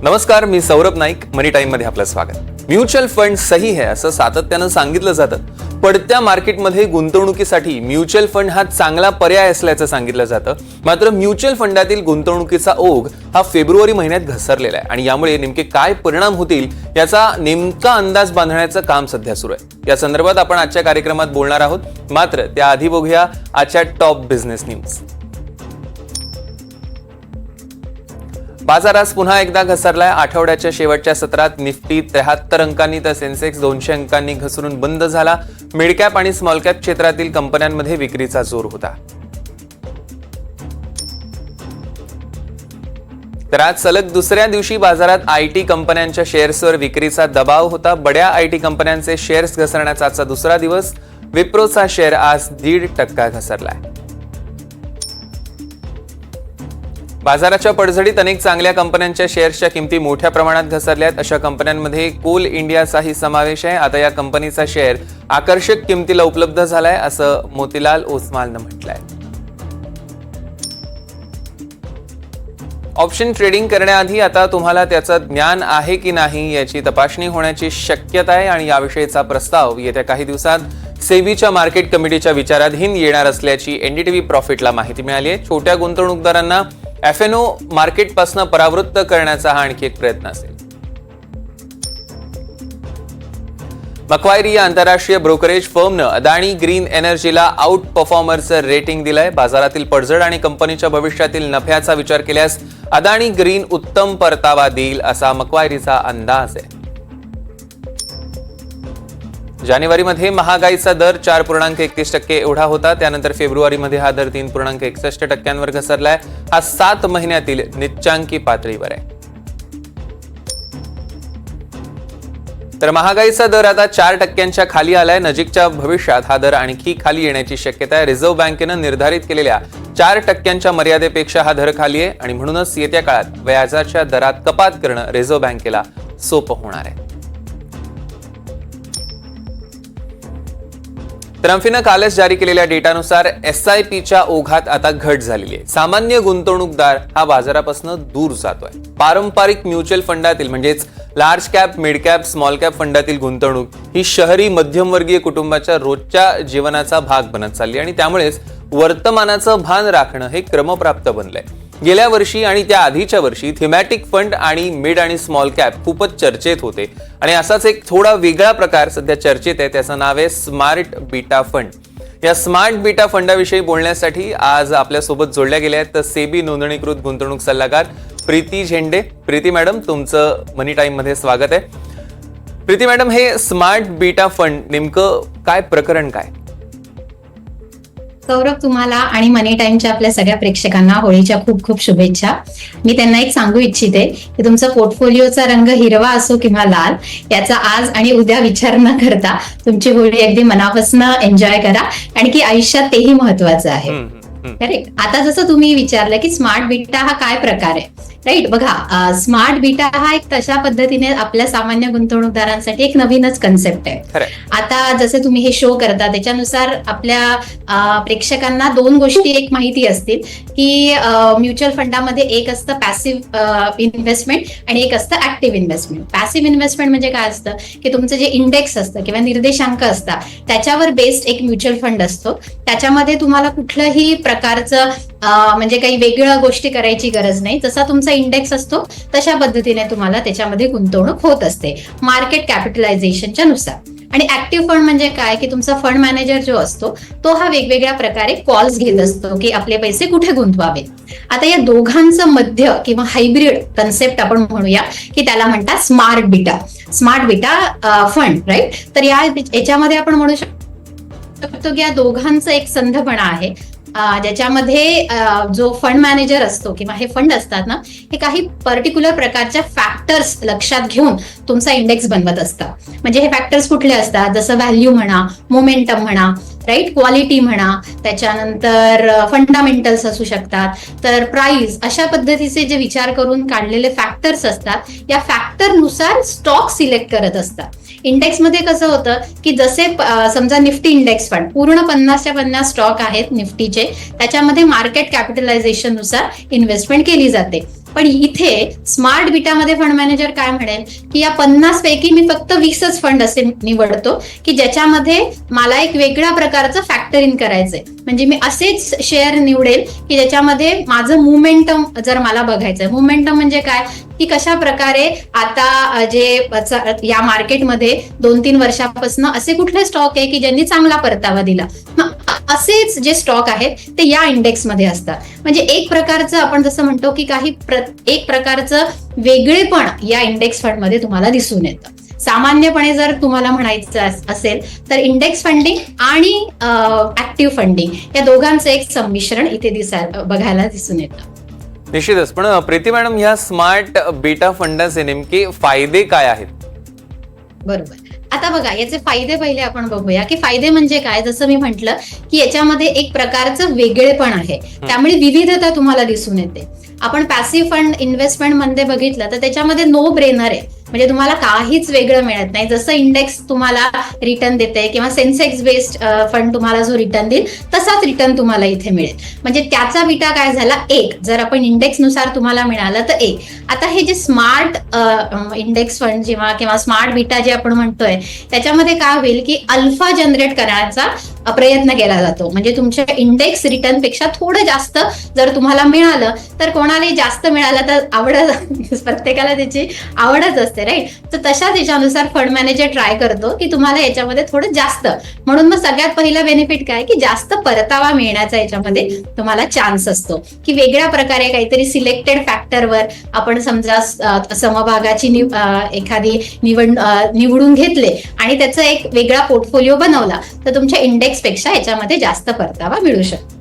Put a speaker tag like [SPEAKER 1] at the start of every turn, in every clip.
[SPEAKER 1] नमस्कार, मी सौरभ नाईक. मनी टाइम मध्ये आपलं स्वागत. म्युच्युअल फंड सही है असं सातत्यानं सांगितलं जातं. पडत्या मार्केटमध्ये गुंतवणुकीसाठी म्युच्युअल फंड हा चांगला पर्याय असल्याचं सांगितलं जातं. मात्र म्युच्युअल फंडातील गुंतवणुकीचा ओघ हा फेब्रुवारी महिन्यात घसरलेला आहे आणि यामुळे नेमके काय परिणाम होतील याचा नेमका अंदाज बांधण्याचं काम सध्या सुरू आहे. या संदर्भात आपण आजच्या कार्यक्रमात बोलणार आहोत. मात्र त्याआधी बघूया आजच्या टॉप बिझनेस न्यूज. बाजार आज पुन्हा एकदा घसरलाय. आठवड्याच्या शेवटच्या सत्रात निफ्टी 73 अंकांनी तर सेन्सेक्स 200 अंकांनी घसरून बंद झाला. मिड कॅप आणि स्मॉल कॅप क्षेत्रातील कंपन्यांमध्ये विक्रीचा जोर होता. तर आज सलग दुसऱ्या दिवशी बाजारात आयटी कंपन्यांच्या शेअर्सवर विक्रीचा दबाव होता. बड्या आयटी कंपन्यांचे शेअर्स घसरण्याचा आजचा दुसरा दिवस. विप्रोचा शेअर आज 1.5% घसरलाय. बाजाराच्या पडझडीत अनेक चांगल्या कंपन्यांच्या शेअर्सच्या किमती मोठ्या प्रमाणात घसरल्यात. अशा कंपन्यांमध्ये कोल इंडियाचाही समावेश आहे. आता या कंपनीचा शेअर आकर्षक किमतीला उपलब्ध झालाय असं मोतीलाल ओसवालनं म्हटलंय. ऑप्शन ट्रेडिंग करण्याआधी आता तुम्हाला त्याचं ज्ञान आहे की नाही याची तपासणी होण्याची शक्यता आहे आणि याविषयीचा प्रस्ताव येत्या काही दिवसात सेबीच्या मार्केट कमिटीच्या विचाराधीन येणार असल्याची एनडीटीव्ही प्रॉफिटला माहिती मिळाली आहे. छोट्या गुंतवणूकदारांना एफएनओ मार्केटपासून परावृत्त करण्याचा हा आणखी एक प्रयत्न असेल. मक्वायरी या आंतरराष्ट्रीय ब्रोकरेज फर्मनं अदानी ग्रीन एनर्जीला आउट परफॉर्मरचं रेटिंग दिलंय. बाजारातील पडझड आणि कंपनीच्या भविष्यातील नफ्याचा विचार केल्यास अदानी ग्रीन उत्तम परतावा देईल असा मक्वायरीचा अंदाज आहे. जानेवारीमध्ये महागाईचा दर 4.31% एवढा होता. त्यानंतर फेब्रुवारीमध्ये हा दर 3.61% घसरलाय. हा 7 महिन्यातील निच्चांकी पातळीवर आहे. तर महागाईचा दर आता 4% खाली आलाय. नजीकच्या भविष्यात हा दर आणखी खाली येण्याची शक्यता आहे. रिझर्व्ह बँकेनं निर्धारित केलेल्या 4% मर्यादेपेक्षा हा दर खाली आहे आणि म्हणूनच येत्या काळात व्याजाच्या दरात कपात करणं रिझर्व्ह बँकेला सोपं होणार आहे. ट्रम्फीनं कालच जारी केलेल्या डेटानुसार एसआयपीच्या ओघात आता घट झालेली आहे. सामान्य गुंतवणूकदार हा बाजारापासून दूर जातोय. पारंपरिक म्युच्युअल फंडातील म्हणजेच large cap, mid cap, small cap फंडातील गुंतवणूक ही शहरी मध्यमवर्गीय कुटुंबाच्या रोजच्या जीवनाचा भाग बनत चालली आणि त्यामुळेच वर्तमानाचं भान राखणं हे क्रमप्राप्त बनलंय. गेल्या वर्षी आणि त्या आधीच्या वर्षी थीमॅटिक फंड आणि मिड आणि स्मॉल कॅप खूपच चर्चेत होते आणि असाच एक थोडा वेगळा प्रकार सध्या चर्चेत आहे. त्याचं नाव आहे स्मार्ट बीटा फंड. या स्मार्ट बीटा फंडाविषयी बोलण्यासाठी आज आपल्यासोबत जोडल्या गेल्या आहेत तर सेबी नोंदणीकृत गुंतवणूक सल्लागार प्रीती झेंडे. प्रीती मॅडम, तुमचं मनी टाइम मध्ये स्वागत आहे. प्रीती मॅडम, हे स्मार्ट बीटा फंड नेमकं काय प्रकरण काय?
[SPEAKER 2] सौरभ, तुम्हाला आणि मनी टाइमच्या आपल्या सगळ्या प्रेक्षकांना होळीच्या खूप खूप शुभेच्छा. मी त्यांना एक सांगू इच्छिते की तुमचा पोर्टफोलिओचा रंग हिरवा असो किंवा लाल, याचा आज आणि उद्या विचार न करता तुमची होळी अगदी मनापासून एन्जॉय करा आणि की आयुष्यात तेही महत्वाचं आहे. करेक्ट. आता जसं तुम्ही विचारलं की स्मार्ट बीटा हा काय प्रकार आहे, राईट. बघा, स्मार्ट बीटा हा एक तशा पद्धतीने आपल्या सामान्य गुंतवणूकदारांसाठी एक नवीनच कन्सेप्ट आहे. आता जसे तुम्ही हे शो करता त्याच्यानुसार आपल्या प्रेक्षकांना 2 गोष्टी एक माहिती असतील की म्युच्युअल फंडामध्ये एक असतं पॅसिव्ह इन्व्हेस्टमेंट आणि एक असतं ऍक्टिव्ह इन्व्हेस्टमेंट. पॅसिव्ह इन्व्हेस्टमेंट म्हणजे काय असतं की तुमचं जे इंडेक्स असतं किंवा निर्देशांक असतात त्याच्यावर बेस्ड एक म्युच्युअल फंड असतो. त्याच्यामध्ये तुम्हाला कुठलंही प्रकारचं म्हणजे काही वेगळ्या गोष्टी करायची गरज नाही. जसा तुमचा इंडेक्स असतो तशा पद्धतीने तुम्हाला त्याच्यामध्ये गुंतवणूक होत असते मार्केट कॅपिटलायझेशनच्या नुसार. आणि ऍक्टिव्ह फंड म्हणजे काय की तुमचा फंड मॅनेजर जो असतो तो हा वेगवेगळ्या प्रकारे कॉल्स घेत असतो की आपले पैसे कुठे गुंतवावे. आता या दोघांचं मध्य किंवा हायब्रिड कन्सेप्ट आपण म्हणूया की त्याला म्हणतात स्मार्ट बीटा फंड, राईट. तर याच्यामध्ये आपण म्हणू शकतो की या दोघांचं एक संधपणा आहे ज्याच्यामध्ये जो फंड मॅनेजर असतो किंवा हे फंड असतात ना, हे काही पर्टिक्युलर प्रकारच्या फॅक्टर्स लक्षात घेऊन तुमचा इंडेक्स बनवत असतात. म्हणजे हे फॅक्टर्स कुठले असतात, जसं व्हॅल्यू म्हणा, मोमेंटम म्हणा, राईट, क्वालिटी म्हणा, त्याच्यानंतर फंडामेंटल्स असू शकतात, तर प्राइस, अशा पद्धतीचे जे विचार करून काढलेले फॅक्टर्स असतात या फॅक्टरनुसार स्टॉक सिलेक्ट करत असतात. इंडेक्समध्ये कसं होतं की जसे समजा निफ्टी इंडेक्स फंड पूर्ण 50च्या 50 स्टॉक आहेत निफ्टीचे, त्याच्यामध्ये मार्केट कॅपिटलायझेशन नुसार इन्व्हेस्टमेंट केली जाते. पण इथे स्मार्ट बीटामध्ये फंड मॅनेजर काय म्हणेल की या 50 पैकी मी फक्त 20च फंड असे निवडतो की ज्याच्यामध्ये मला एक वेगळ्या प्रकारचं फॅक्टर इन करायचंय. म्हणजे मी असेच शेअर निवडेल की ज्याच्यामध्ये माझं मुवमेंटम जर मला बघायचंय. मुवमेंटम म्हणजे काय की कशा प्रकारे आता जे या मार्केटमध्ये 2-3 वर्षापासून असे कुठले स्टॉक आहे की ज्यांनी चांगला परतावा दिला, असेच जे स्टॉक आहेत ते या इंडेक्समध्ये असतात. म्हणजे एक प्रकारचं आपण जसं म्हणतो की एक प्रकारचं वेगळेपण या इंडेक्स फंडमध्ये तुम्हाला दिसून येतं. सामान्यपणे जर तुम्हाला म्हणायचं असेल तर इंडेक्स फंडिंग आणि ऍक्टिव्ह फंडिंग या दोघांचं एक संमिश्रण इथे बघायला दिसून येतं.
[SPEAKER 1] निश्चितच. पण प्रीती मॅडम, ह्या स्मार्ट बीटा फंडाचे नेमके फायदे काय आहेत?
[SPEAKER 2] बरोबर. आता बघा, याचे फायदे पहिले आपण बघूया की फायदे म्हणजे काय. जसं मी म्हटलं की याच्यामध्ये एक प्रकारचं वेगळेपण आहे, त्यामुळे विविधता तुम्हाला दिसून येते. आपण पॅसिव्ह फंड इन्व्हेस्टमेंट मध्ये बघितलं तर त्याच्यामध्ये नो ब्रेनर आहे, म्हणजे तुम्हाला काहीच वेगळं मिळत नाही. जसं इंडेक्स तुम्हाला रिटर्न देते किंवा सेन्सेक्स बेस्ड फंड तुम्हाला जो रिटर्न देईल तसाच रिटर्न तुम्हाला इथे मिळेल. म्हणजे त्याचा बीटा काय झाला 1. जर आपण इंडेक्स नुसार तुम्हाला मिळालं तर 1. आता हे जे स्मार्ट इंडेक्स फंड किंवा स्मार्ट बीटा जे आपण म्हणतोय त्याच्यामध्ये काय होईल की अल्फा जनरेट करण्याचा प्रयत्न केला जातो. म्हणजे तुमच्या इंडेक्स रिटर्न पेक्षा थोडं जास्त जर तुम्हाला मिळालं तर कोणालाही जास्त मिळालं तर आवडत, प्रत्येकाला त्याची आवडच असते, राईट. तर तशाच याच्यानुसार फंड मॅनेजर ट्राय करतो की तुम्हाला याच्यामध्ये थोडं जास्त, म्हणून मग सगळ्यात पहिला बेनिफिट काय की जास्त परतावा मिळण्याचा याच्यामध्ये तुम्हाला चान्स असतो. की वेगळ्या प्रकारे काहीतरी सिलेक्टेड फॅक्टरवर आपण समजा समभागाची एखादी निवडून घेतले आणि त्याचा एक वेगळा पोर्टफोलिओ बनवला तर तुमच्या इंडेक्स पेक्षा याच्यामध्ये जास्त परतावा मिळू शकतो.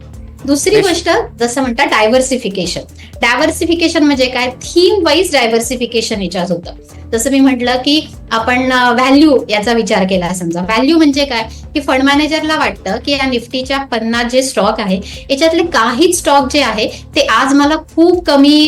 [SPEAKER 2] दुसरी गोष्ट जसं म्हणतात डायव्हर्सिफिकेशन. डायव्हर्सिफिकेशन म्हणजे काय, थीम वाईज डायव्हर्सिफिकेशन याच्यात होतं. जसं मी म्हटलं की आपण व्हॅल्यू याचा विचार केला. समजा व्हॅल्यू म्हणजे काय की फंड मॅनेजरला वाटतं की या निफ्टीच्या 50 जे स्टॉक आहे याच्यातले काही स्टॉक जे आहे ते आज मला खूप कमी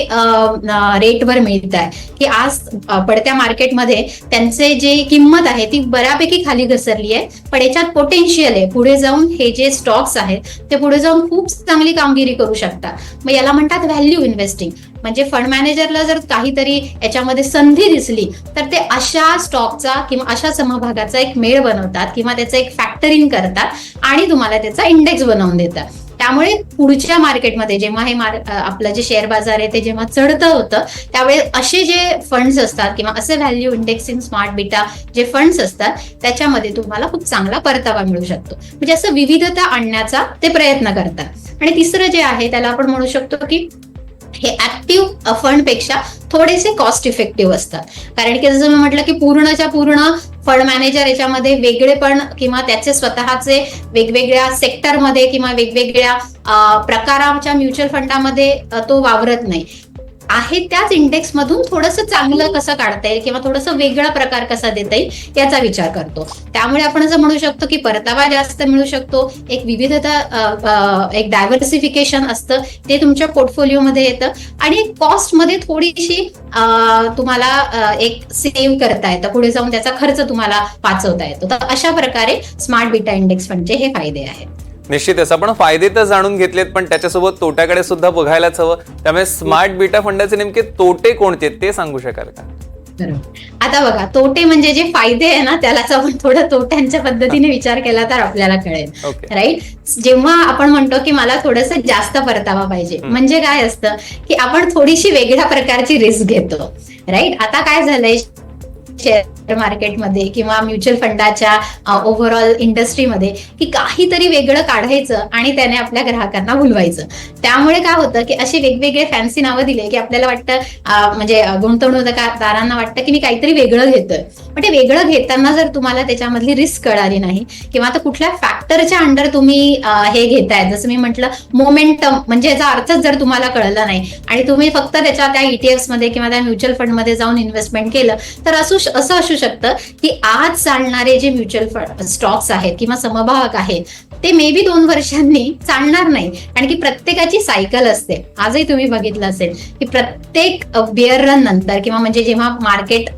[SPEAKER 2] रेटवर मिळत आहे, की आज पडत्या मार्केटमध्ये त्यांचे जे किंमत आहे ती बऱ्यापैकी खाली घसरली आहे, पण याच्यात पोटेन्शियल आहे. पुढे जाऊन हे जे स्टॉक्स आहेत ते पुढे जाऊन खूप चांगली कामगिरी करू शकतात. मग याला म्हणतात व्हॅल्यू इन्व्हेस्टिंग. म्हणजे फंड मॅनेजरला जर काहीतरी याच्यामध्ये संधी दिसली तर ते अशा स्टॉकचा किंवा अशा समभागाचा एक मेळ बनवतात किंवा त्याचा एक फॅक्टर इन करतात आणि तुम्हाला त्याचा इंडेक्स बनवून देतात. त्यामुळे पुढच्या मार्केटमध्ये जेव्हा हे आपलं जे शेअर बाजार आहे ते जेव्हा चढतं होतं त्यावेळेस असे जे फंड्स असतात किंवा असे व्हॅल्यू इंडेक्सिंग स्मार्ट बीटा जे फंड्स असतात त्याच्यामध्ये तुम्हाला खूप चांगला परतावा मिळू शकतो. म्हणजे असं विविधता आणण्याचा ते प्रयत्न करतात. आणि तिसरं जे आहे त्याला आपण म्हणू शकतो की हे ऍक्टिव्ह फंड पेक्षा थोडेसे कॉस्ट इफेक्टिव्ह असतात. कारण की जसं मी म्हटलं की पूर्णच्या पूर्ण फंड मॅनेजर याच्यामध्ये वेगळेपण किंवा त्याचे स्वतःचे वेगवेगळ्या सेक्टरमध्ये किंवा वेगवेगळ्या प्रकाराच्या म्युच्युअल फंडामध्ये तो वावरत नाही आहे. त्याच इंडेक्स मधून थोडंसं चांगलं कसं काढता येईल किंवा थोडंसं वेगळा प्रकार कसा देता येईल याचा विचार करतो. त्यामुळे आपण असं म्हणू शकतो की परतावा जास्त मिळू शकतो, एक विविधता, एक डायव्हर्सिफिकेशन असतं ते तुमच्या पोर्टफोलिओमध्ये येतं आणि कॉस्टमध्ये थोडीशी तुम्हाला एक सेव्ह करता येतं, पुढे जाऊन त्याचा खर्च तुम्हाला वाचवता येतो. तर अशा प्रकारे स्मार्ट बीटा इंडेक्स फंडचे हे फायदे आहेत.
[SPEAKER 1] निश्चितच. आपण फायदे तर जाणून घेतलेत पण त्याच्यासोबत तोट्याकडे सुद्धा बघायला हवं. त्यामुळे स्मार्ट बीटा फंडाचे नेमके तोटे कोणते ते सांगू शकाल का?
[SPEAKER 2] आता बघा, तोटे म्हणजे जे फायदे आहे ना त्यालाच आपण थोडं तोट्यांच्या पद्धतीने विचार केला तर आपल्याला कळेल, राईट. जेव्हा आपण म्हणतो की मला थोडंसं जास्त परतावा पाहिजे म्हणजे काय असतं की आपण थोडीशी वेगळ्या प्रकारची रिस्क घेतो, राईट. आता काय झालंय शेअर मार्केटमध्ये किंवा म्युच्युअल फंडाच्या ओव्हरऑल इंडस्ट्रीमध्ये की काहीतरी वेगळं काढायचं आणि त्याने आपल्या ग्राहकांना भुलवायचं. त्यामुळे काय होतं की असे वेगवेगळे फॅन्सी नावं दिले की आपल्याला वाटतं म्हणजे गुंतवणूकदारांना वाटतं की मी काहीतरी वेगळं घेतोय. पण ते वेगळं घेताना जर तुम्हाला त्याच्यामधली रिस्क कळाली नाही किंवा आता कुठल्या फॅक्टरच्या अंडर तुम्ही हे घेताय, जसं मी म्हटलं मोमेंटम म्हणजे याचा अर्थच जर तुम्हाला कळला नाही आणि तुम्ही फक्त त्या ETF मध्ये किंवा त्या म्युच्युअल फंडमध्ये जाऊन इन्व्हेस्टमेंट केलं तर असं असू शकतं की आज चालणारे जे म्युच्युअल फंड स्टॉक्स आहेत किंवा समभाग आहेत ते मे बी 2 वर्षांनी चालणार नाही. कारण की प्रत्येकाची सायकल असते. आजही तुम्ही बघितलं असेल की प्रत्येक बिअर रन नंतर किंवा म्हणजे जेव्हा मार्केट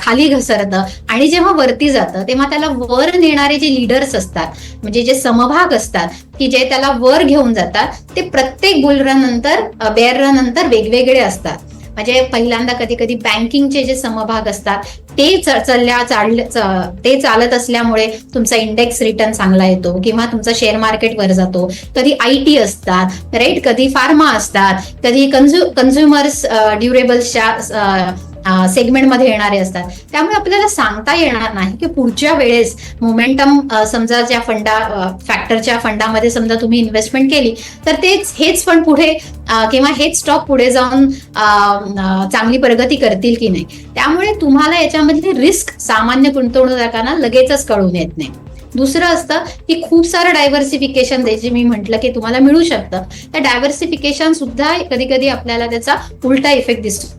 [SPEAKER 2] खाली घसरतं आणि जेव्हा वरती जातं तेव्हा त्याला वर नेणारे जे लीडर्स असतात म्हणजे जे समभाग असतात की जे त्याला वर घेऊन जातात ते प्रत्येक बुल रन नंतर बेअर रन नंतर वेगवेगळे असतात. म्हणजे पहिल्यांदा कधी कधी बँकिंगचे जे समभाग असतात ते ते चालत असल्यामुळे तुमचा इंडेक्स रिटर्न चांगला येतो किंवा तुमचा शेअर मार्केट वर जातो. कधी IT असतात राईट, कधी फार्मा असतात, कधी कन्झ्युमर्स ड्युरेबल्सच्या सेगमेंटमध्ये येणारे असतात. त्यामुळे आपल्याला सांगता येणार नाही की पुढच्या वेळेस मोमेंटम समजा ज्या फॅक्टरच्या फंडामध्ये समजा तुम्ही इन्व्हेस्टमेंट केली तर हेच फंड पुढे किंवा हेच स्टॉक पुढे जाऊन चांगली प्रगती करतील की नाही. त्यामुळे तुम्हाला याच्यामधली रिस्क सामान्य गुंतवणूकदारांना लगेचच कळून येत नाही. दुसरं असतं की खूप सारं डायव्हर्सिफिकेशन जे मी म्हटलं की तुम्हाला मिळू शकतं. त्या डायव्हर्सिफिकेशन सुद्धा कधी कधी आपल्याला त्याचा उलटा इफेक्ट दिसतो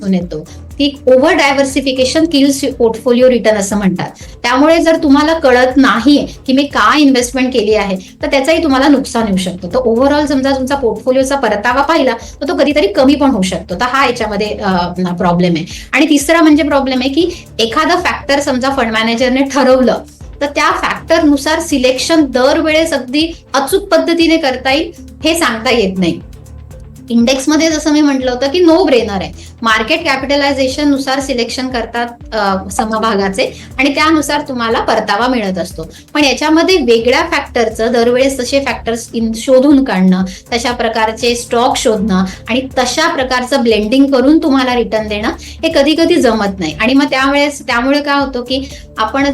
[SPEAKER 2] येतो की over diversification kills portfolio return असं म्हणतात. त्यामुळे जर तुम्हाला कळत नाही की मी काय इन्व्हेस्टमेंट केली आहे तर त्याचाही तुम्हाला नुकसान येऊ शकतो. तर ओव्हरऑल समजा तुमचा पोर्टफोलिओचा परतावा पाहिला तर तो कधीतरी कमी पण होऊ शकतो. तर हा याच्यामध्ये प्रॉब्लेम आहे. आणि तिसरा म्हणजे प्रॉब्लेम आहे की एखादा फॅक्टर समजा फंड मॅनेजरने ठरवलं तर त्या फॅक्टरनुसार सिलेक्शन दरवेळेस अगदी अचूक पद्धतीने करता येईल हे सांगता येत नाही. इंडेक्समध्ये जसं मी म्हटलं होतं की नो ब्रेनर आहे. मार्केट कॅपिटलायझेशन नुसार सिलेक्शन करतात समभागाचे आणि त्यानुसार तुम्हाला परतावा मिळत असतो. पण याच्यामध्ये वेगळ्या फॅक्टरचं दरवेळेस तसे फॅक्टर्स शोधून काढणं, तशा प्रकारचे स्टॉक शोधणं आणि तशा प्रकारचं ब्लेंडिंग करून तुम्हाला रिटर्न देणं हे कधी कधी जमत नाही. आणि मग त्यामुळे काय होतं की आपण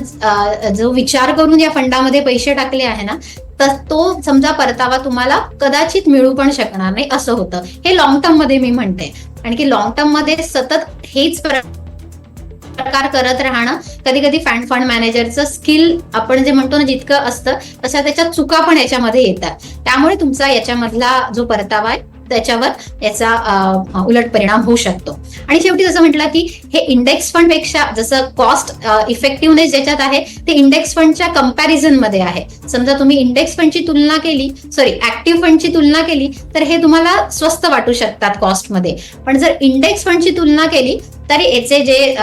[SPEAKER 2] जो विचार करून या फंडामध्ये पैसे टाकले आहे ना तर तो समजा परतावा तुम्हाला कदाचित मिळू पण शकणार नाही असं होतं. हे लॉंग टर्म मध्ये मी म्हणते. आणि की लॉंग टर्म मध्ये सतत हेच प्रकार करत राहणं कधी कधी फंड मॅनेजरचं स्किल आपण जे म्हणतो ना जितकं असतं तशा त्याच्या चुका पण याच्यामध्ये येतात. त्यामुळे तुमचा याच्यामधला जो परतावा आहे त्याच्यावर याचा उलट परिणाम होऊ शकतो. आणि शेवटी जसं म्हटलं की हे इंडेक्स फंड पेक्षा जसं कॉस्ट इफेक्टिव्हनेस ज्याच्यात आहे ते इंडेक्स फंडच्या कंपॅरिझन मध्ये आहे. समजा तुम्ही इंडेक्स फंडची तुलना केली ऍक्टिव्ह फंडची तुलना केली तर हे तुम्हाला स्वस्त वाटू शकतात कॉस्टमध्ये. पण जर इंडेक्स फंडची तुलना केली तरी याचे जे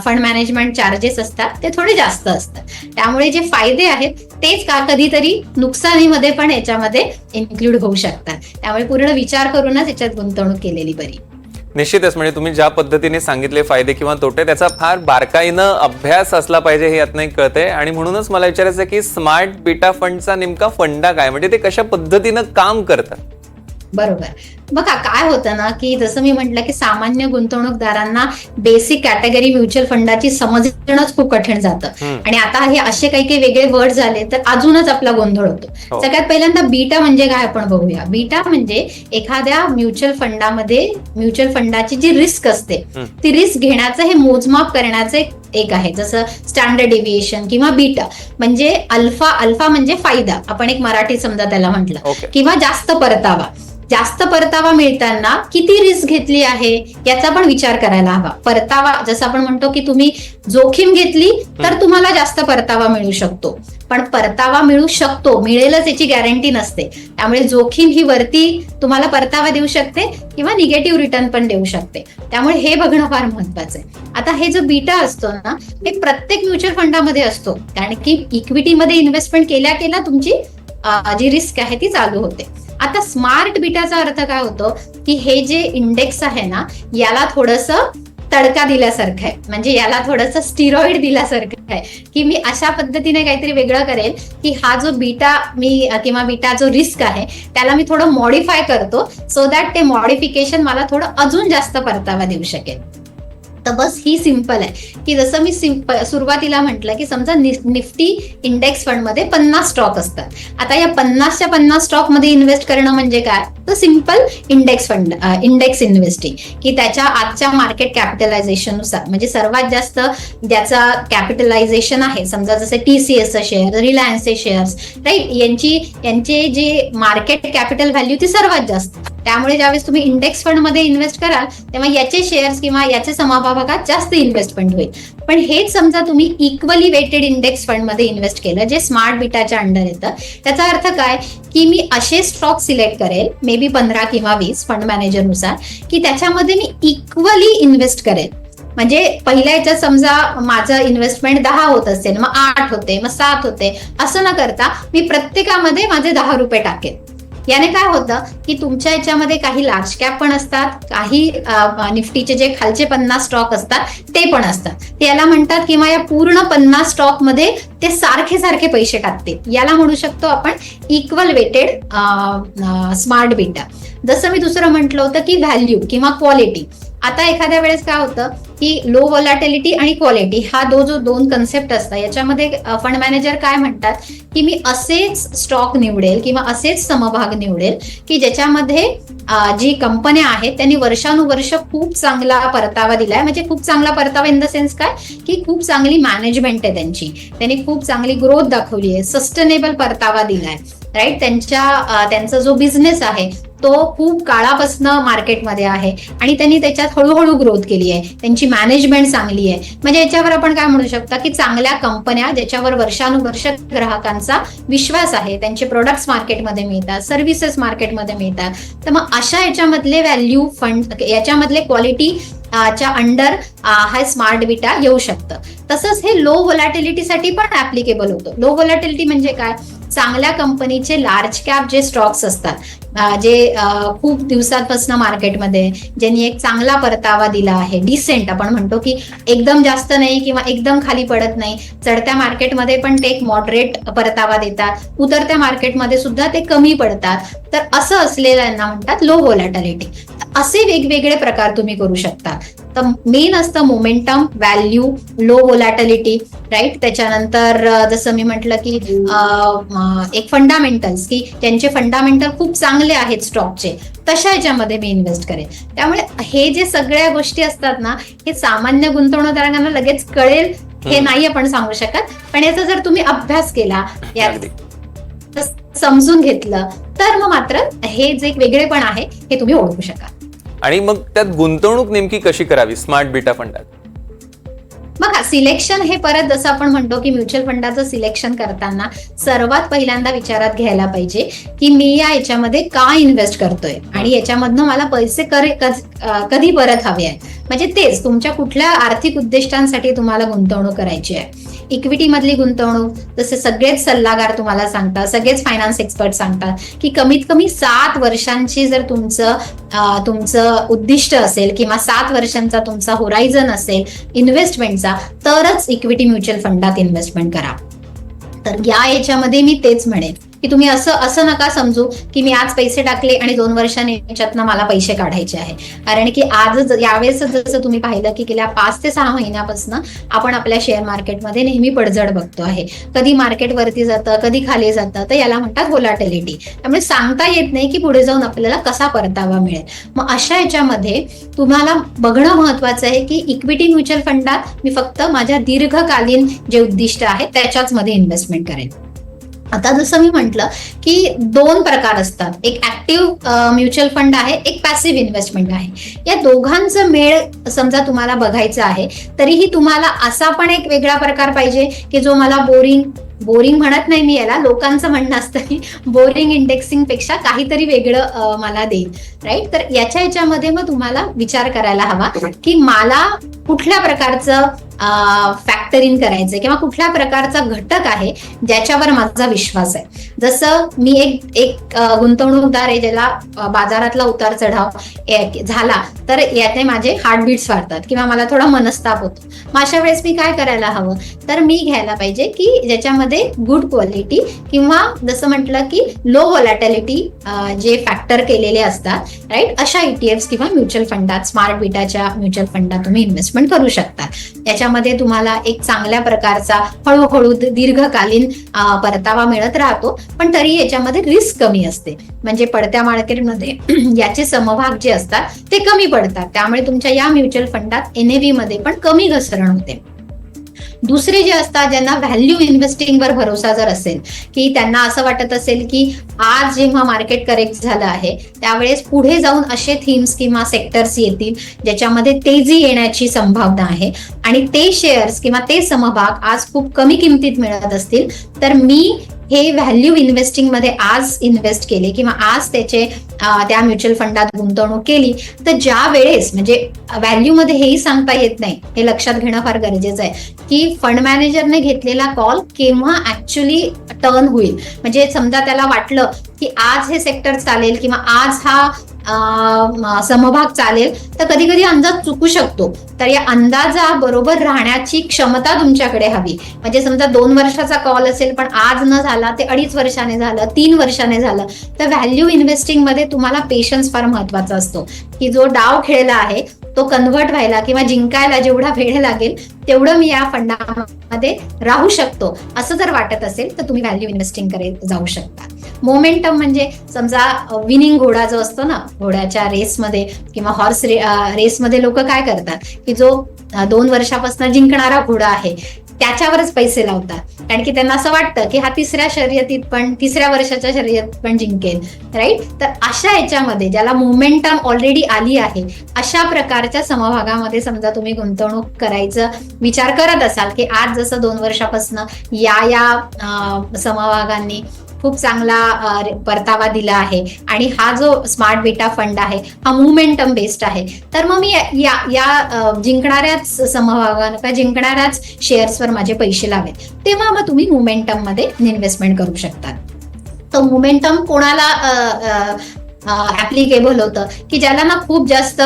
[SPEAKER 2] फंड मॅनेजमेंट चार्जेस असतात ते थोडे जास्त असतात. त्यामुळे जे फायदे आहेत तेच कधीतरी नुकसानीमध्ये पण याच्यामध्ये इन्क्लूड होऊ शकतात. त्यामुळे पूर्ण विचार करूनच याच्यात गुंतवणूक केलेली बरी.
[SPEAKER 1] निश्चितच, म्हणजे तुम्ही ज्या पद्धतीने सांगितले फायदे किंवा तोटे त्याचा फार बारकाईनं अभ्यास असला पाहिजे हे यातनं कळतंय. आणि म्हणूनच मला विचारायचं की स्मार्ट बीटा फंडचा नेमका फंडा काय, म्हणजे ते कशा पद्धतीनं काम करतात?
[SPEAKER 2] बरोबर. बघा काय होतं ना की जसं मी म्हटलं की सामान्य गुंतवणूकदारांना बेसिक कॅटेगरी म्युच्युअल फंडाची समजणंच खूप कठीण जातं. आणि आता हे असे काही वेगळे वर्ड झाले तर अजूनच आपला गोंधळ होतो. सगळ्यात पहिल्यांदा बीटा म्हणजे काय आपण बघूया. बीटा म्हणजे एखाद्या म्युच्युअल फंडाची जी रिस्क असते ती रिस्क घेण्याचं हे मोजमाप करण्याचं एक आहे. जसं स्टँडर्ड डेव्हिएशन किंवा बीटा म्हणजे अल्फा म्हणजे फायदा आपण एक मराठी समजा त्याला म्हटलं किंवा जास्त परतावा मिळताना किती रिस्क घेतली आहे याचा पण विचार करायला हवा. परतावा जसं आपण म्हणतो की तुम्ही जोखीम घेतली तर तुम्हाला जास्त परतावा मिळू शकतो. पण परतावा मिळू शकतो, मिळेलच याची गॅरंटी नसते. त्यामुळे जोखीम ही वरती तुम्हाला परतावा देऊ शकते किंवा निगेटिव्ह रिटर्न पण देऊ शकते. त्यामुळे हे बघणं फार महत्वाचं आहे. आता हे जो बीटा असतो ना हे प्रत्येक म्युच्युअल फंडामध्ये असतो. कारण की इक्विटीमध्ये इन्व्हेस्टमेंट केल्या तुमची जी रिस्क आहे ती चालू होते. आता स्मार्ट बीटाचा अर्थ काय होतो की हे जे इंडेक्स आहे ना याला थोडंसं तडका दिल्यासारखं आहे. म्हणजे याला थोडंसं स्टिरॉइड दिल्यासारखं आहे की मी अशा पद्धतीने काहीतरी वेगळं करेल की हा जो बीटा किंवा बीटा जो रिस्क आहे त्याला मी थोडं मॉडिफाय करतो सो दॅट ते मॉडिफिकेशन मला थोडं अजून जास्त परतावा देऊ शकेल. तर बस ही सिंपल आहे की जसं मी सुरुवातीला म्हटलं की समजा निफ्टी इंडेक्स फंडमध्ये 50 स्टॉक असतात. आता या 50च्या 50 स्टॉक मध्ये इन्व्हेस्ट करणं म्हणजे काय तर सिंपल इंडेक्स इन्व्हेस्टिंग की त्याच्या आजच्या मार्केट कॅपिटलायझेशननुसार म्हणजे सर्वात जास्त ज्याचा कॅपिटलायझेशन आहे समजा जसे TCSचं शेअर, रिलायन्सचे शेअर्स राईट यांचे जे मार्केट कॅपिटल व्हॅल्यू ती सर्वात जास्त. त्यामुळे ज्यावेळेस तुम्ही इंडेक्स फंड मध्ये इन्व्हेस्ट कराल तेव्हा याचे शेअर्स किंवा याचे समभागात जास्त इन्व्हेस्टमेंट होईल. पण हेच समजा तुम्ही इक्वली वेटेड इंडेक्स फंड मध्ये इन्व्हेस्ट केलं जे स्मार्ट बीटाच्या अंडर येतं त्याचा अर्थ काय की मी असे स्टॉक सिलेक्ट करेल मे बी 15 किंवा 20 फंड मॅनेजरनुसार की त्याच्यामध्ये मी इक्वली इन्व्हेस्ट करेल. म्हणजे पहिल्या याच्यात समजा माझं इन्व्हेस्टमेंट 10 होत असेल मग 8 होते मग 7 होते असं न करता मी प्रत्येकामध्ये माझे 10 रुपये टाकेल. याने काय होतं की तुमच्या याच्यामध्ये काही लार्ज कॅप पण असतात, काही निफ्टीचे जे खालचे 50 स्टॉक असतात ते पण असतात. याला म्हणतात किंवा या पूर्ण 50 स्टॉक मध्ये ते सारखे सारखे पैसे टाकते. याला म्हणू शकतो आपण इक्वल वेटेड स्मार्ट बीटा. जसं मी दुसरं म्हटलं होतं की व्हॅल्यू किंवा क्वालिटी. आता एखाद्या वेळेस काय होतं की लो व्हॉलॅटिलिटी आणि क्वालिटी हा दोन कन्सेप्ट असतात. याच्यामध्ये फंड मॅनेजर काय म्हणतात की मी असेच स्टॉक निवडेल किंवा असेच समभाग निवडेल की ज्याच्यामध्ये जी कंपन्या आहेत त्यांनी वर्षानुवर्ष खूप चांगला परतावा दिलाय. म्हणजे खूप चांगला परतावा इन द सेन्स काय की खूप चांगली मॅनेजमेंट आहे त्यांनी खूप चांगली ग्रोथ दाखवली आहे, सस्टेनेबल परतावा दिलाय, राईट. त्यांचा जो बिझनेस आहे तो खूप काळापासून मार्केटमध्ये आहे आणि त्यांनी त्याच्यात हळूहळू ग्रोथ केली आहे, त्यांची मॅनेजमेंट चांगली आहे. म्हणजे याच्यावर आपण काय म्हणू शकता की चांगल्या कंपन्या ज्याच्यावर वर्षानुवर्ष ग्राहकांचा विश्वास आहे, त्यांचे प्रोडक्ट्स मार्केटमध्ये मिळतात, सर्व्हिसेस मार्केटमध्ये मिळतात. तर मग अशा याच्यामधले व्हॅल्यू फंड, याच्यामधले क्वालिटी च्या अंडर हा स्मार्ट बीटा येऊ शकतं. तसंच हे लो व्हॉलॅटिलिटीसाठी पण ऍप्लिकेबल होतं. लो व्हॉलॅटिलिटी म्हणजे काय, चांगल्या कंपनीचे लार्ज कॅप जे स्टॉक्स असतात, जे खूप दिवसांपासून मार्केटमध्ये ज्यांनी एक चांगला परतावा दिला आहे, डिसेंट आपण म्हणतो की एकदम जास्त नाही किंवा एकदम खाली पडत नाही, चढत्या मार्केटमध्ये पण ते एक मॉडरेट परतावा देतात, उतरत्या मार्केटमध्ये सुद्धा ते कमी पडतात. तर असं असलेल्यांना म्हणतात लो व्हॉलॅटिलिटी. असे वेगवेगळे प्रकार तुम्ही करू शकता. तर मेन असतं momentum, value, low volatility, right. त्याच्यानंतर जसं मी म्हटलं की एक फंडामेंटल्स की ज्यांचे फंडामेंटल खूप चांगले आहेत स्टॉकचे, तशा याच्यामध्ये मी इन्व्हेस्ट करेन. त्यामुळे हे जे सगळ्या गोष्टी असतात ना, हे सामान्य गुंतवणूकदारांना लगेच कळेल हे नाही आपण सांगू शकत. पण याचा जर तुम्ही अभ्यास केला, यात समजून घेतलं, तर मग मात्र हे जे वेगळेपण आहे हे तुम्ही ओळखू शकाल.
[SPEAKER 1] आणि मग त्यात गुंतवणूक नेमकी कशी करावी स्मार्ट बीटा फंडात?
[SPEAKER 2] बघा, सिलेक्शन हे परत जसं आपण म्हणतो की म्युच्युअल फंडाचं सिलेक्शन करताना सर्वात पहिल्यांदा विचारात घ्यायला पाहिजे की मी या याच्यामध्ये का इन्व्हेस्ट करतोय आणि याच्यामधनं मला पैसे कधी परत हवे आहेत. म्हणजे तेच तुमच्या कुठल्या आर्थिक उद्दिष्टांसाठी तुम्हाला गुंतवणूक करायची आहे. इक्विटी मधली गुंतवणूक, जसे सगळेच सल्लागार तुम्हाला सांगतात, सगळेच फायनान्स एक्सपर्ट सांगतात की कमीत कमी 7 वर्षांची जर तुमचं उद्दिष्ट असेल किंवा 7 वर्षांचा तुमचा होरायझन असेल इन्व्हेस्टमेंटचा, तरच इक्विटी म्युच्युअल फंडात इन्व्हेस्टमेंट करा. तर या याच्यामध्ये मी तेच म्हणेन की तुम्ही असं नका समजू की मी आज पैसे टाकले आणि 2 वर्षांनी याच्यातनं मला पैसे काढायचे आहे. कारण की आज यावेळेस जसं तुम्ही पाहिलं की गेल्या 5 ते 6 महिन्यापासून आपण आपल्या शेअर मार्केटमध्ये नेहमी पडझड बघतो आहे. कधी मार्केट वरती जातं, कधी खाली जातं. तर याला म्हणतात व्होलॅटिलिटी. त्यामुळे सांगता येत नाही की पुढे जाऊन आपल्याला कसा परतावा मिळेल. मग अशा याच्यामध्ये तुम्हाला बघणं महत्वाचं आहे की इक्विटी म्युच्युअल फंडात मी फक्त माझ्या दीर्घकालीन जे उद्दिष्ट आहे त्याच्याच मध्ये इन्व्हेस्टमेंट करेन. आता जसं मी म्हटलं की 2 प्रकार असतात, एक ऍक्टिव्ह म्युच्युअल फंड आहे, एक पॅसिव्ह इन्व्हेस्टमेंट आहे. या दोघांचं मेळ समजा तुम्हाला बघायचं आहे, तरीही तुम्हाला असा पण एक वेगळा प्रकार पाहिजे की जो मला बोरिंग म्हणत नाही मी याला, लोकांचं म्हणणं असतं की बोरिंग इंडेक्सिंग पेक्षा काहीतरी वेगळं मला देईल, राईट. तर याच्यामध्ये मग तुम्हाला विचार करायला हवा की मला कुठल्या प्रकारचं फॅक्टर इन करायचंय किंवा कुठल्या प्रकारचा घटक आहे ज्याच्यावर माझा विश्वास आहे. जसं मी एक गुंतवणूकदार आहे ज्याला बाजारातला उतार चढाव झाला तर याने माझे हार्टबीट्स वाढतात किंवा मला थोडा मनस्ताप होतो. मग अशा वेळेस मी काय करायला हवं, तर मी घ्यायला पाहिजे की ज्याच्यामध्ये गुड क्वालिटी किंवा जसं म्हटलं की लो व्हॉलॅटिलिटी जे फॅक्टर केलेले असतात, राईट, अशा ETFs किंवा म्युच्युअल फंडात, स्मार्ट बीटाच्या म्युच्युअल फंडात तुम्ही इन्व्हेस्टमेंट करू शकता. याच्यामध्ये तुम्हाला एक चांगल्या प्रकारचा हळूहळू दीर्घकालीन परतावा मिळत राहतो, पण तरी याच्यामध्ये रिस्क कमी असते. म्हणजे पडत्या मार्केटमध्ये याचे समभाग जे असतात ते कमी पडतात, त्यामुळे तुमच्या या म्युच्युअल फंडात NAV मध्ये पण कमी घसरण होते. दुसरे जे असतात ज्यांना व्हॅल्यू इन्व्हेस्टिंगवर भरोसा जर असेल की त्यांना असं वाटत असेल की आज जेव्हा मार्केट करेक्ट झालं आहे त्यावेळेस पुढे जाऊन असे थीम्स किंवा सेक्टर्स येतील ज्याच्यामध्ये तेजी येण्याची संभावना आहे आणि ते शेअर्स किंवा ते समभाग आज खूप कमी किमतीत मिळत असतील, तर मी हे व्हॅल्यू इन्व्हेस्टिंग मध्ये आज इन्व्हेस्ट केले किंवा आज त्याचे त्या म्युच्युअल फंडात गुंतवणूक केली, तर ज्या वेळेस म्हणजे व्हॅल्यू मध्ये हेही सांगता येत नाही, हे लक्षात घेणं फार गरजेचं आहे की फंड मॅनेजरने घेतलेला कॉल केव्हा ऍक्च्युली टर्न होईल. म्हणजे समजा त्याला वाटलं की आज हे सेक्टर चालेल किंवा आज हा समभाग चालेल, तर कधी कधी अंदाज चुकू शकतो. तर या अंदाजा बरोबर राहण्याची क्षमता तुमच्याकडे हवी. म्हणजे समजा 2 वर्षाचा कॉल असेल पण आज न झाला ते 2.5 वर्षाने झालं, 3 वर्षाने झालं, तर व्हॅल्यू इन्व्हेस्टिंग मध्ये तुम्हाला पेशन्स फार महत्वाचा असतो की जो डाव खेळला आहे तो कन्व्हर्ट व्हायला किंवा जिंकायला जेवढा वेळ लागेल तेवढं मी या फंडामध्ये राहू शकतो असं जर वाटत असेल तर तुम्ही व्हॅल्यू इन्व्हेस्टिंग कडे जाऊ शकता. मोमेंटम म्हणजे समजा विनिंग घोडा जो असतो ना, घोड्याच्या रेसमध्ये किंवा हॉर्स रेसमध्ये लोक काय करतात की जो 2 वर्षापासून जिंकणारा घोडा आहे त्याच्यावरच पैसे लावतात, कारण की त्यांना असं वाटतं की हा 3ऱ्या शर्यतीत पण 3ऱ्या वर्षाच्या शर्यतीत पण जिंकेल, राईट. तर अशा याच्यामध्ये ज्याला मोमेंटम ऑलरेडी आली आहे अशा प्रकारच्या समभागामध्ये समजा तुम्ही गुंतवणूक करायचं विचार करत असाल की आज जसं 2 वर्षापासून या समभागांनी खूप चांगला परतावा दिला आहे आणि हा जो स्मार्ट बेटा फंड आहे हा मोमेंटम बेस्ड आहे, तर मग मी या जिंकणाऱ्याच समभागांना जिंकणाऱ्याच शेअर्सवर माझे पैसे लावेल, तेव्हा मग तुम्ही मोमेंटम मध्ये इन्व्हेस्टमेंट करू शकता. तर मोमेंटम कोणाला ऍप्लिकेबल होतं की ज्याला ना खूप जास्त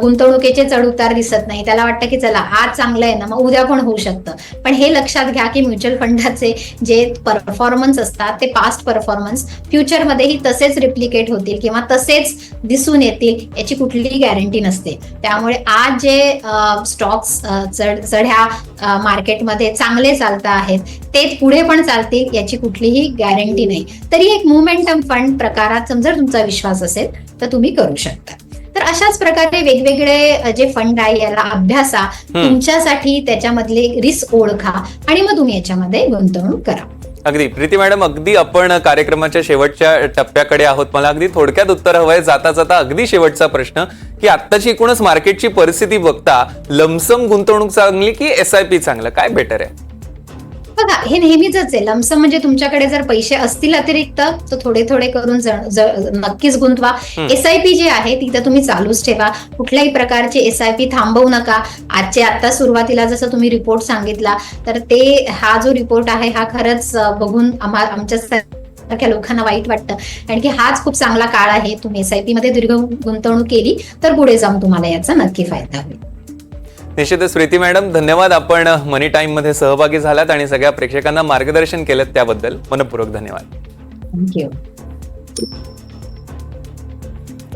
[SPEAKER 2] गुंतवणुकीचे चढ उतार दिसत नाही, त्याला वाटतं की चला आज चांगलं आहे ना मग उद्या पण होऊ शकतं. पण हे लक्षात घ्या की म्युच्युअल फंडाचे जे परफॉर्मन्स असतात ते पास्ट परफॉर्मन्स फ्युचरमध्येही तसेच रिप्लिकेट होतील किंवा तसेच दिसून येतील याची कुठलीही गॅरंटी नसते. त्यामुळे आज जे स्टॉक्स चढ्या मार्केटमध्ये चांगले चालत आहेत तेच पुढे पण चालतील याची कुठलीही गॅरंटी नाही. तरी एक मोमेंटम फंड प्रकारात जर तुमचा विश्वास असेल तर तुम्ही करू शकता. तर अशाच प्रकारे वेगवेगळे जे फंड आहे याला अभ्यासा, तुमच्यासाठी त्याच्यामधले रिस्क ओळखा आणि मग तुम्ही याच्यामध्ये गुंतवणूक करा.
[SPEAKER 1] अगदी प्रीती मॅडम, अगदी आपण कार्यक्रमाच्या शेवटच्या टप्प्याकडे आहोत. मला अगदी थोडक्यात उत्तर हवंय जाता जाता. अगदी शेवटचा प्रश्न की आत्ताची एकूणच मार्केटची परिस्थिती बघता लमसम गुंतवणूक चांगली की SIP चांगलं, काय बेटर आहे?
[SPEAKER 2] बघा, हे नेहमीच आहे. लमसम म्हणजे तुमच्याकडे जर पैसे असतील अतिरिक्त तर थोडे थोडे करून नक्कीच गुंतवा. SIP जे आहे ती तर तुम्ही चालूच ठेवा. कुठल्याही प्रकारचे SIP थांबवू नका. आता सुरुवातीला जसं तुम्ही रिपोर्ट सांगितला तर हा जो रिपोर्ट आहे हा खरंच बघून आमच्या सारख्या लोकांना वाईट वाटतं, कारण की हाच खूप चांगला काळ आहे. तुम्ही SIP मध्ये दीर्घ गुंतवणूक केली तर पुढे जाऊन तुम्हाला याचा नक्की फायदा होईल.
[SPEAKER 1] निश्चितच प्रीती मॅडम, धन्यवाद. आपण मनी टाइम मध्ये सहभागी झालात आणि सगळ्या प्रेक्षकांना मार्गदर्शन केलं त्याबद्दल मनपूर्वक धन्यवाद.
[SPEAKER 2] थँक्यू.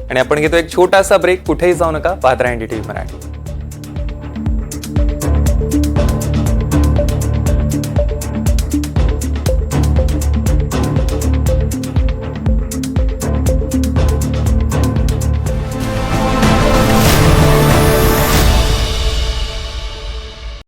[SPEAKER 1] आणि आपण घेतो एक छोटासा ब्रेक. कुठेही जाऊ नका, पाहत राहा NDTV मराठी.